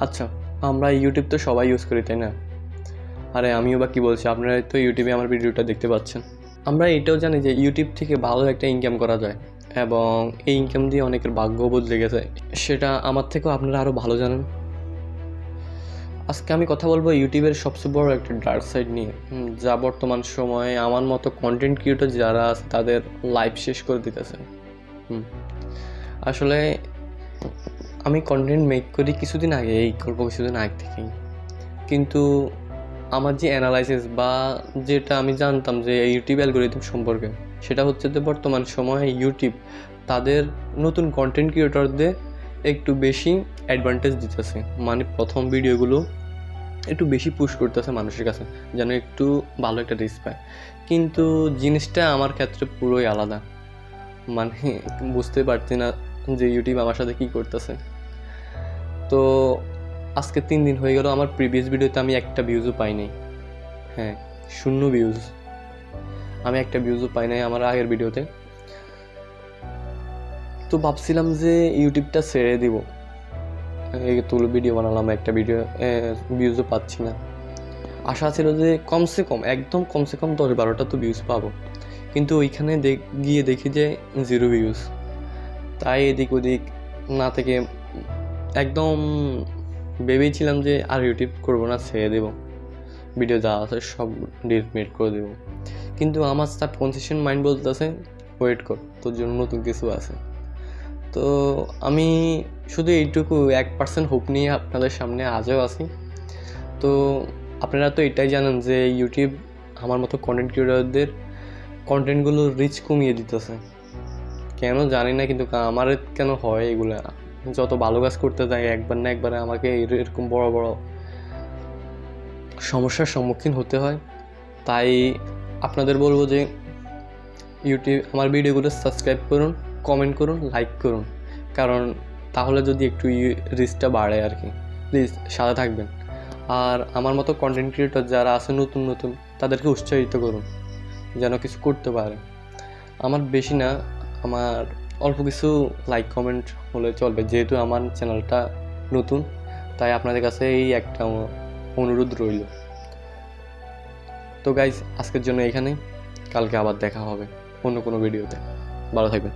আচ্ছা, আমরা ইউটিউব তো সবাই ইউজ করি, তাই না? আরে আমিও বা কী বলছি, আপনারা তো ইউটিউবে আমার ভিডিওটা দেখতে পাচ্ছেন। আমরা এটাও জানি যে ইউটিউব থেকে ভালো একটা ইনকাম করা যায় এবং এই ইনকাম দিয়ে অনেকের ভাগ্য বদলে গেছে। সেটা আমার থেকেও আপনারা আরও ভালো জানেন। আজকে আমি কথা বলবো ইউটিউবের সবচেয়ে বড় একটা ডার্ক সাইড নিয়ে, যা বর্তমান সময়ে আমার মতো কন্টেন্ট ক্রিয়েটর যারা আছে তাদের লাইফ শেষ করে দিতেছে। আসলে আমি কন্টেন্ট মেক করি কিছুদিন আগে, এই গল্প কিছুদিন আগে থেকেই, কিন্তু আমার যে অ্যানালাইসিস বা যেটা আমি জানতাম যে ইউটিউব অ্যালগরিদম সম্পর্কে, সেটা হচ্ছে যে বর্তমান সময়ে ইউটিউব তাদের নতুন কন্টেন্ট ক্রিয়েটরদের একটু বেশি অ্যাডভান্টেজ দিতেছে। মানে প্রথম ভিডিওগুলো একটু বেশি পুশ করতেছে মানুষের কাছে, যেন একটু ভালো একটা রিচ পায়। কিন্তু জিনিসটা আমার ক্ষেত্রে পুরোই আলাদা। মানে বুঝতে পারছি না যে ইউটিউব আমার সাথে কী করতেছে। তো আজকে 3 দিন হয়ে গেল, আমার প্রিভিয়াস ভিডিওতে আমি একটা ভিউজও পাই নাই। হ্যাঁ, 0 ভিউজ। আমি একটা ভিউজও পাই নাই আমার আগের ভিডিওতে। তো ভাবছিলাম যে ইউটিউবটা ছেড়ে দিব, তুলো ভিডিও বানালাম, একটা ভিডিও ভিউজও পাচ্ছি না। আশা ছিল যে কমসে কম 10-12টা তো ভিউজ পাবো, কিন্তু ওইখানে গিয়ে দেখি যে 0 ভিউজ। তাই এদিক ওদিক না থেকে একদম ভেবেছিলাম যে আর ইউটিউব করবো না, ছেড়ে দেবো, ভিডিও যা আছে সব ডিলিট করে দেবো। কিন্তু আমার সাবকনসিয়াস মাইন্ড বলতেছে ওয়েট কর, তোর জন্য নতুন কিছু আছে। তো আমি শুধু এইটুকু 1% হোপ নিয়ে আপনাদের সামনে আজও আছি। তো আপনারা তো এটাই জানেন যে ইউটিউব আমার মতো কন্টেন্ট ক্রিয়েটরদের কন্টেন্টগুলো রিচ কমিয়ে দিতেছে। কেন জানি না, কিন্তু আমার কেন হয় এগুলো? যত ভালো কাজ করতে যাই একবার না একবারে আমাকে এরকম বড় বড় সমস্যার সম্মুখীন হতে হয়। তাই আপনাদের বলবো যে ইউটিউব আমার ভিডিওগুলো সাবস্ক্রাইব করুন, কমেন্ট করুন, লাইক করুন, কারণ তাহলে যদি একটু রিচটা বাড়ে আর কি। প্লিজ সাথে থাকবেন। আর আমার মতো কন্টেন্ট ক্রিয়েটর যারা আছে নতুন নতুন, তাদেরকে উৎসাহিত করুন যেন কিছু করতে পারে। আমার বেশি না, আমার অল্প কিছু লাইক কমেন্ট হলে চলবে, যেহেতু আমার চ্যানেলটা নতুন। তাই আপনাদের কাছে এই একটা অনুরোধ রইল। তো গাইজ, আজকের জন্য এখানেই, কালকে আবার দেখা হবে অন্য কোনো ভিডিওতে। ভালো থাকবেন।